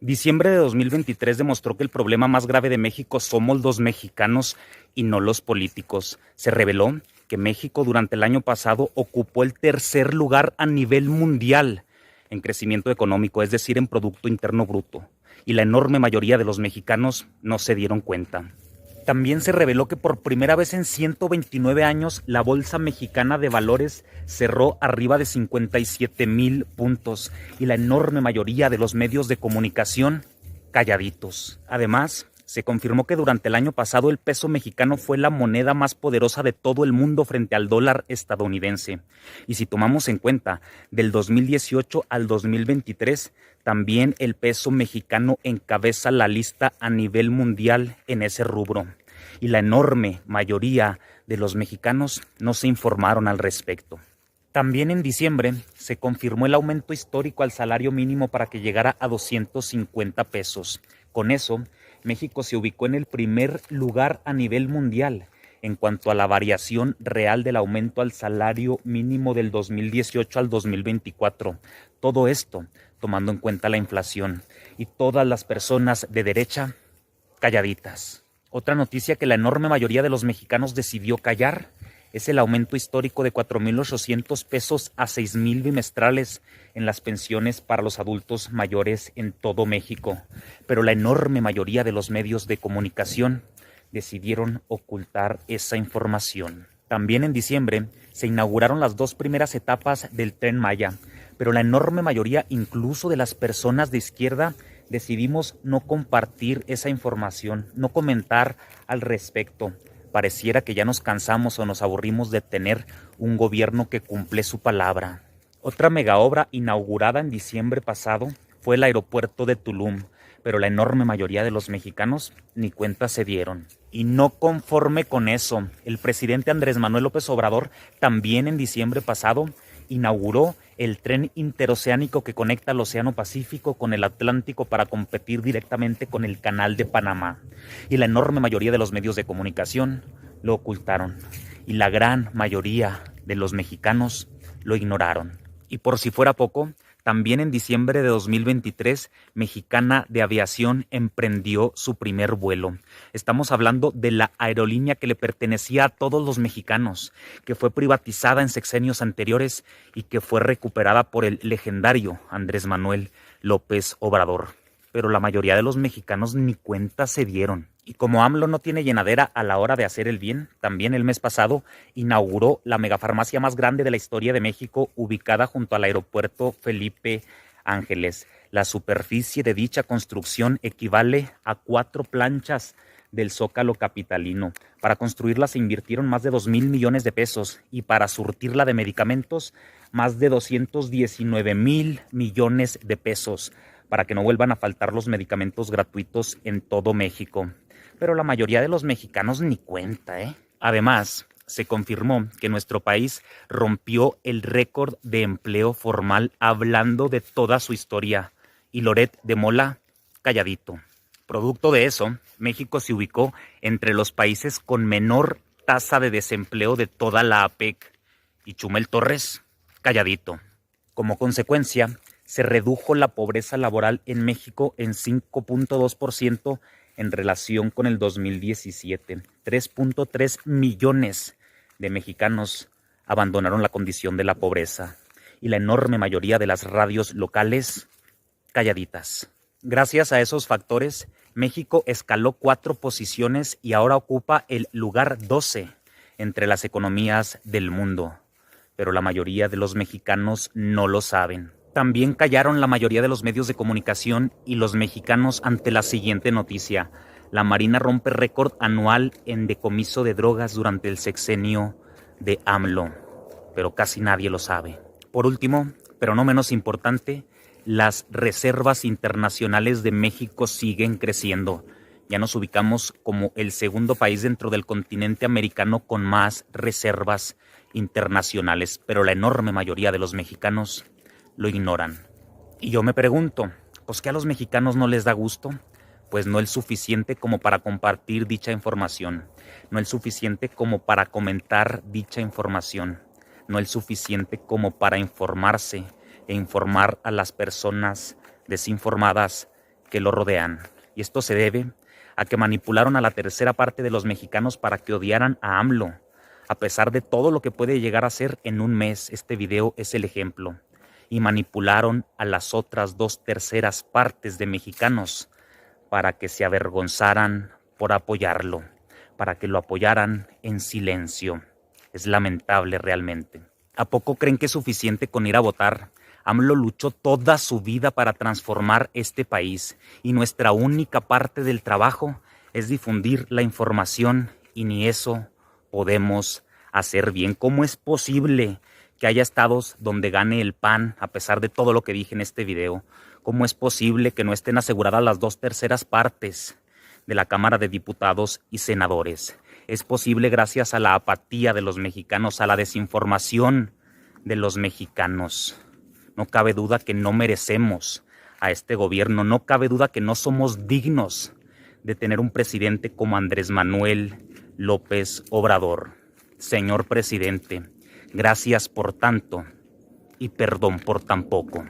Diciembre de 2023 demostró que el problema más grave de México somos los mexicanos y no los políticos. Se reveló que México durante el año pasado ocupó el tercer lugar a nivel mundial en crecimiento económico, es decir, en Producto Interno Bruto, y la enorme mayoría de los mexicanos no se dieron cuenta. También se reveló que por primera vez en 129 años la Bolsa Mexicana de Valores cerró arriba de 57,000 puntos y la enorme mayoría de los medios de comunicación calladitos. Además, se confirmó que durante el año pasado el peso mexicano fue la moneda más poderosa de todo el mundo frente al dólar estadounidense. Y si tomamos en cuenta del 2018 al 2023, también el peso mexicano encabeza la lista a nivel mundial en ese rubro. Y la enorme mayoría de los mexicanos no se informaron al respecto. También en diciembre se confirmó el aumento histórico al salario mínimo para que llegara a 250 pesos. Con eso, México se ubicó en el primer lugar a nivel mundial en cuanto a la variación real del aumento al salario mínimo del 2018 al 2024. Todo esto tomando en cuenta la inflación y todas las personas de derecha calladitas. Otra noticia que la enorme mayoría de los mexicanos decidió callar es el aumento histórico de 4,800 pesos a 6,000 bimestrales en las pensiones para los adultos mayores en todo México. Pero la enorme mayoría de los medios de comunicación decidieron ocultar esa información. También en diciembre se inauguraron las 2 primeras etapas del Tren Maya, pero la enorme mayoría, incluso de las personas de izquierda, decidimos no compartir esa información, no comentar al respecto. Pareciera que ya nos cansamos o nos aburrimos de tener un gobierno que cumple su palabra. Otra megaobra inaugurada en diciembre pasado fue el aeropuerto de Tulum, pero la enorme mayoría de los mexicanos ni cuenta se dieron. Y no conforme con eso, el presidente Andrés Manuel López Obrador también en diciembre pasado inauguró el tren interoceánico que conecta el Océano Pacífico con el Atlántico para competir directamente con el Canal de Panamá. Y la enorme mayoría de los medios de comunicación lo ocultaron. Y la gran mayoría de los mexicanos lo ignoraron. Y por si fuera poco, también en diciembre de 2023, Mexicana de Aviación emprendió su primer vuelo. Estamos hablando de la aerolínea que le pertenecía a todos los mexicanos, que fue privatizada en sexenios anteriores y que fue recuperada por el legendario Andrés Manuel López Obrador. Pero la mayoría de los mexicanos ni cuenta se dieron. Y como AMLO no tiene llenadera a la hora de hacer el bien, también el mes pasado inauguró la megafarmacia más grande de la historia de México, ubicada junto al aeropuerto Felipe Ángeles. La superficie de dicha construcción equivale a 4 planchas del Zócalo capitalino. Para construirla se invirtieron más de 2,000 millones de pesos y para surtirla de medicamentos más de 219,000 millones de pesos, para que no vuelvan a faltar los medicamentos gratuitos en todo México. Pero la mayoría de los mexicanos ni cuenta, ¿eh? Además, se confirmó que nuestro país rompió el récord de empleo formal hablando de toda su historia. Y Loret de Mola, calladito. Producto de eso, México se ubicó entre los países con menor tasa de desempleo de toda la APEC. Y Chumel Torres, calladito. Como consecuencia, se redujo la pobreza laboral en México en 5,2% en relación con el 2017. 3,3 millones de mexicanos abandonaron la condición de la pobreza y la enorme mayoría de las radios locales calladitas. Gracias a esos factores, México escaló 4 posiciones y ahora ocupa el lugar 12 entre las economías del mundo. Pero la mayoría de los mexicanos no lo saben. También callaron la mayoría de los medios de comunicación y los mexicanos ante la siguiente noticia. La Marina rompe récord anual en decomiso de drogas durante el sexenio de AMLO, pero casi nadie lo sabe. Por último, pero no menos importante, las reservas internacionales de México siguen creciendo. Ya nos ubicamos como el segundo país dentro del continente americano con más reservas internacionales, pero la enorme mayoría de los mexicanos lo ignoran. Y yo me pregunto, ¿pues qué a los mexicanos no les da gusto? Pues no es suficiente como para compartir dicha información, no es suficiente como para comentar dicha información, no es suficiente como para informarse e informar a las personas desinformadas que lo rodean. Y esto se debe a que manipularon a la tercera parte de los mexicanos para que odiaran a AMLO. A pesar de todo lo que puede llegar a ser en un mes, este video es el ejemplo. Y manipularon a las otras 2/3 partes de mexicanos para que se avergonzaran por apoyarlo, para que lo apoyaran en silencio. Es lamentable realmente. ¿A poco creen que es suficiente con ir a votar? AMLO luchó toda su vida para transformar este país y nuestra única parte del trabajo es difundir la información y ni eso podemos hacer bien. ¿Cómo es posible que haya estados donde gane el PAN a pesar de todo lo que dije en este video? ¿Cómo es posible que no estén aseguradas las 2/3 partes de la Cámara de Diputados y Senadores? Es posible gracias a la apatía de los mexicanos, a la desinformación de los mexicanos. No cabe duda que no merecemos a este gobierno, no cabe duda que no somos dignos de tener un presidente como Andrés Manuel López Obrador. Señor presidente, gracias por tanto y perdón por tan poco.